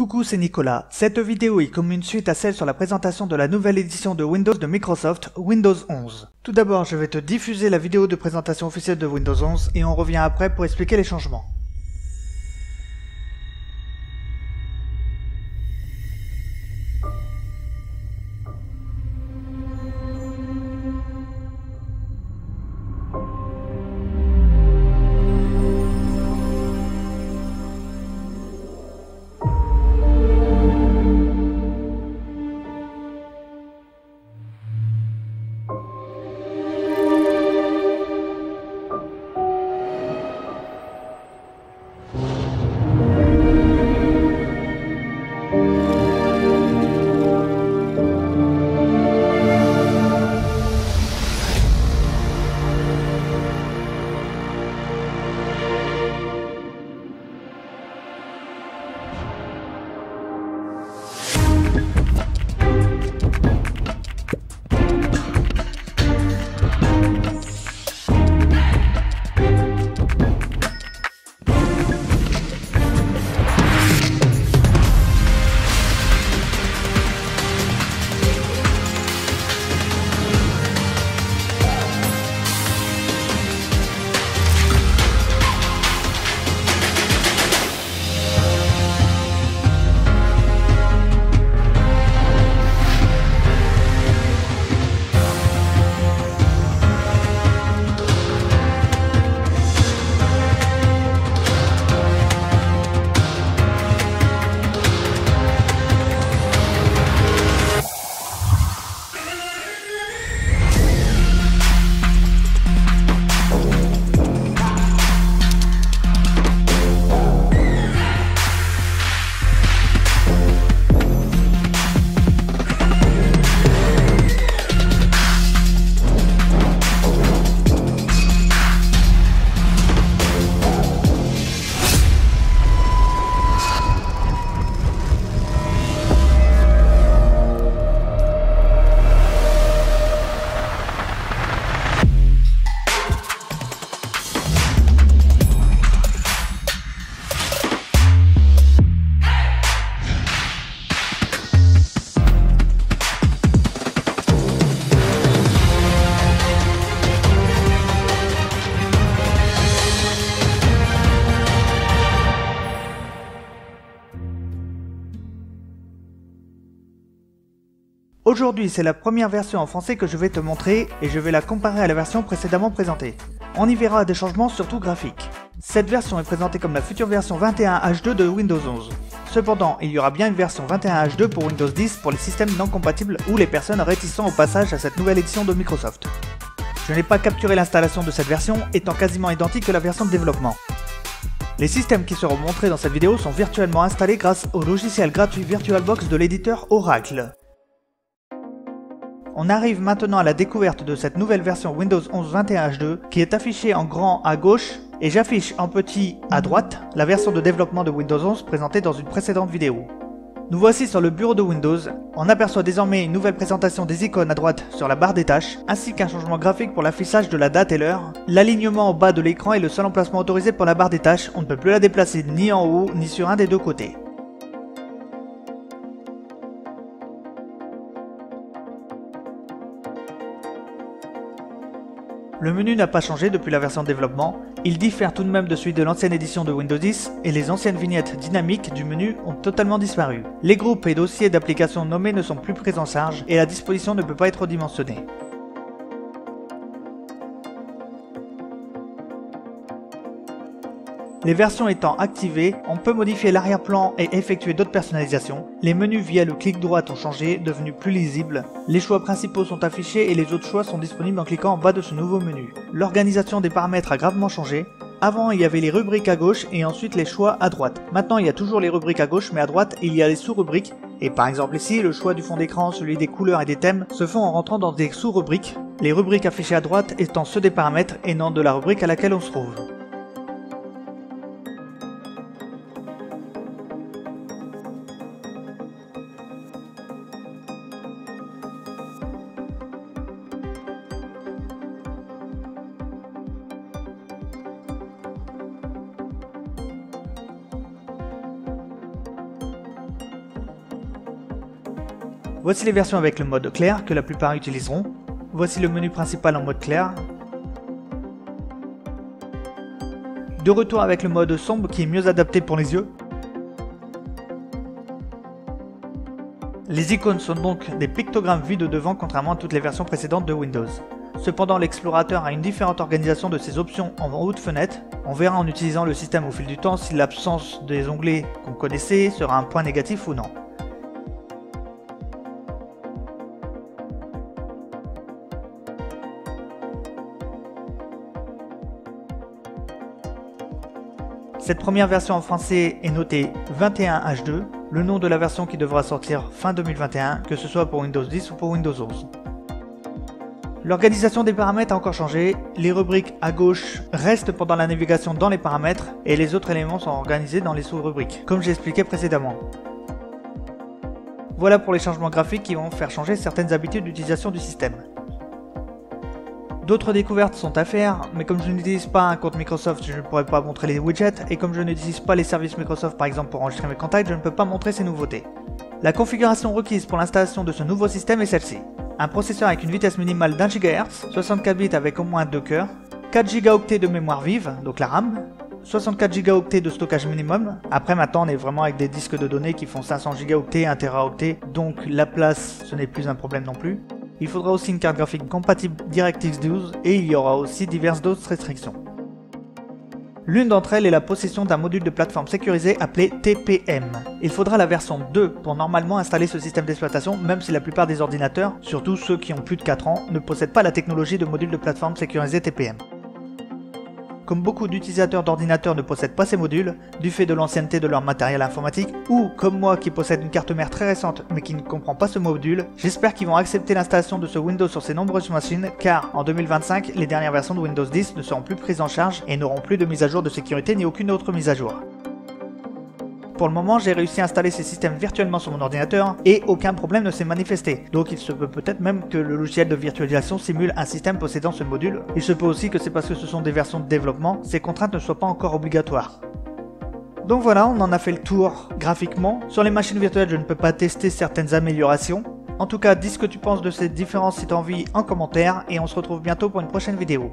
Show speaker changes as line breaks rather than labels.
Coucou, c'est Nicolas. Cette vidéo est comme une suite à celle sur la présentation de la nouvelle édition de Windows de Microsoft, Windows 11. Tout d'abord, je vais te diffuser la vidéo de présentation officielle de Windows 11 et on revient après pour expliquer les changements. Aujourd'hui, c'est la première version en français que je vais te montrer et je vais la comparer à la version précédemment présentée. On y verra des changements surtout graphiques. Cette version est présentée comme la future version 21H2 de Windows 11. Cependant, il y aura bien une version 21H2 pour Windows 10 pour les systèmes non compatibles ou les personnes réticentes au passage à cette nouvelle édition de Microsoft. Je n'ai pas capturé l'installation de cette version étant quasiment identique que la version de développement. Les systèmes qui seront montrés dans cette vidéo sont virtuellement installés grâce au logiciel gratuit VirtualBox de l'éditeur Oracle. On arrive maintenant à la découverte de cette nouvelle version Windows 11 21H2 qui est affichée en grand à gauche et j'affiche en petit à droite la version de développement de Windows 11 présentée dans une précédente vidéo. Nous voici sur le bureau de Windows, on aperçoit désormais une nouvelle présentation des icônes à droite sur la barre des tâches, ainsi qu'un changement graphique pour l'affichage de la date et l'heure. L'alignement au bas de l'écran est le seul emplacement autorisé pour la barre des tâches, on ne peut plus la déplacer ni en haut ni sur un des deux côtés. Le menu n'a pas changé depuis la version de développement, il diffère tout de même de celui de l'ancienne édition de Windows 10 et les anciennes vignettes dynamiques du menu ont totalement disparu. Les groupes et dossiers d'applications nommés ne sont plus pris en charge et la disposition ne peut pas être redimensionnée. Les versions étant activées, on peut modifier l'arrière-plan et effectuer d'autres personnalisations. Les menus via le clic droit ont changé, devenus plus lisibles. Les choix principaux sont affichés et les autres choix sont disponibles en cliquant en bas de ce nouveau menu. L'organisation des paramètres a gravement changé. Avant, il y avait les rubriques à gauche et ensuite les choix à droite. Maintenant, il y a toujours les rubriques à gauche, mais à droite, il y a les sous-rubriques. Et par exemple ici, le choix du fond d'écran, celui des couleurs et des thèmes se font en rentrant dans des sous-rubriques. Les rubriques affichées à droite étant ceux des paramètres et non de la rubrique à laquelle on se trouve. Voici les versions avec le mode clair que la plupart utiliseront. Voici le menu principal en mode clair. De retour avec le mode sombre qui est mieux adapté pour les yeux. Les icônes sont donc des pictogrammes vus de devant contrairement à toutes les versions précédentes de Windows. Cependant, l'explorateur a une différente organisation de ses options en haut de fenêtre. On verra en utilisant le système au fil du temps si l'absence des onglets qu'on connaissait sera un point négatif ou non. Cette première version en français est notée 21H2, le nom de la version qui devra sortir fin 2021, que ce soit pour Windows 10 ou pour Windows 11. L'organisation des paramètres a encore changé, les rubriques à gauche restent pendant la navigation dans les paramètres et les autres éléments sont organisés dans les sous-rubriques, comme j'ai expliqué précédemment. Voilà pour les changements graphiques qui vont faire changer certaines habitudes d'utilisation du système. D'autres découvertes sont à faire, mais comme je n'utilise pas un compte Microsoft, je ne pourrai pas montrer les widgets, et comme je n'utilise pas les services Microsoft par exemple pour enregistrer mes contacts, je ne peux pas montrer ces nouveautés. La configuration requise pour l'installation de ce nouveau système est celle-ci. Un processeur avec une vitesse minimale d'1 GHz, 64 bits avec au moins 2 cœurs, 4 Go de mémoire vive, donc la RAM, 64 Go de stockage minimum. Après maintenant on est vraiment avec des disques de données qui font 500 Go, 1 Teraoctet, donc la place ce n'est plus un problème non plus. Il faudra aussi une carte graphique compatible DirectX 12 et il y aura aussi diverses d'autres restrictions. L'une d'entre elles est la possession d'un module de plateforme sécurisé appelé TPM. Il faudra la version 2 pour normalement installer ce système d'exploitation, même si la plupart des ordinateurs, surtout ceux qui ont plus de 4 ans, ne possèdent pas la technologie de module de plateforme sécurisé TPM. Comme beaucoup d'utilisateurs d'ordinateurs ne possèdent pas ces modules, du fait de l'ancienneté de leur matériel informatique, ou comme moi qui possède une carte mère très récente mais qui ne comprend pas ce module, j'espère qu'ils vont accepter l'installation de ce Windows sur ces nombreuses machines, car en 2025, les dernières versions de Windows 10 ne seront plus prises en charge et n'auront plus de mise à jour de sécurité ni aucune autre mise à jour. Pour le moment, j'ai réussi à installer ces systèmes virtuellement sur mon ordinateur et aucun problème ne s'est manifesté. Donc il se peut peut-être même que le logiciel de virtualisation simule un système possédant ce module. Il se peut aussi que c'est parce que ce sont des versions de développement, ces contraintes ne soient pas encore obligatoires. Donc voilà, on en a fait le tour graphiquement. Sur les machines virtuelles, je ne peux pas tester certaines améliorations. En tout cas, dis ce que tu penses de ces différences si tu as envie en commentaire et on se retrouve bientôt pour une prochaine vidéo.